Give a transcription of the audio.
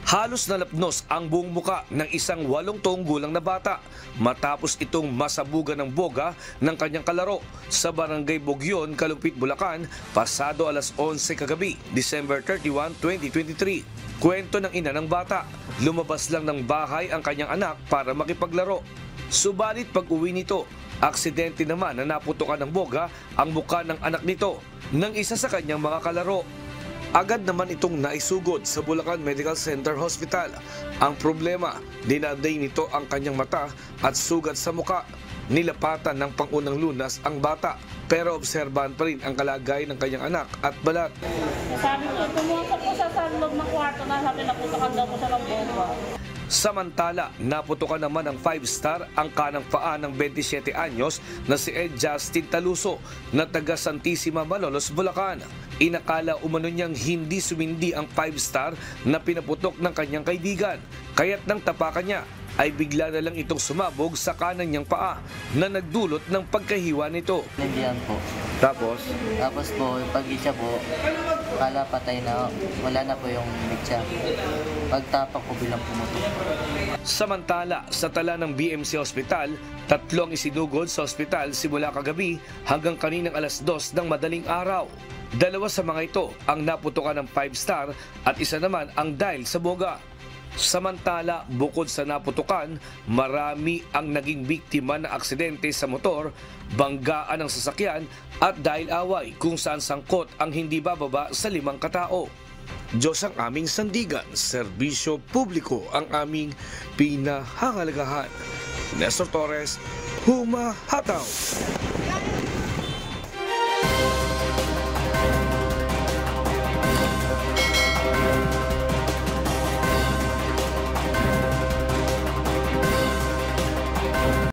Halos nalapnos ang buong muka ng isang 8 taong gulang na bata matapos itong masabugan ng boga ng kanyang kalaro sa Barangay Bogyon, Kalumpit, Bulacan, pasado alas 11 kagabi, December 31, 2023. Kwento ng ina ng bata, lumabas lang ng bahay ang kanyang anak para makipaglaro. Subalit pag-uwi nito, aksidente naman na naputukan ng boga ang muka ng anak nito ng isa sa kanyang mga kalaro. Agad naman itong naisugod sa Bulacan Medical Center Hospital. Ang problema, dinaday nito ang kanyang mata at sugat sa muka. Nilapatan ng pangunang lunas ang bata, pero obserbahan pa rin ang kalagayan ng kanyang anak at balat. Sabi ko, pumunta po sa loob ng kwarto na sabi na putukan daw po sa bomba. Samantala, naputukan naman ng 5-star ang kanang paa ng 27 anyos na si Ed Justin Taluso na taga Santissima, Malolos, Bulacan. Inakala umano niyang hindi sumindi ang 5-star na pinaputok ng kanyang kaibigan. Kaya't nang tapakan niya, ay bigla na lang itong sumabog sa kanan niyang paa na nagdulot ng pagkahiwa nito. Nandiyan po. Tapos po, pag-isya po, kala patay na, wala na po yung mitya. Pagtapak ko bilang pumutok. Samantala, sa tala ng BMC Hospital, 3 ang isinugod sa ospital simula kagabi hanggang kaninang alas 2 ng madaling araw. 2 sa mga ito ang naputukan ng 5-star at isa naman ang dahil sa boga. Samantala, bukod sa naputukan, marami ang naging biktima ng aksidente sa motor, banggaan ng sasakyan at dahil away kung saan sangkot ang hindi bababa sa 5 katao. Diyos ang aming sandigan, serbisyo publiko ang aming pinahangalagahan. Nestor Torres, humahataw!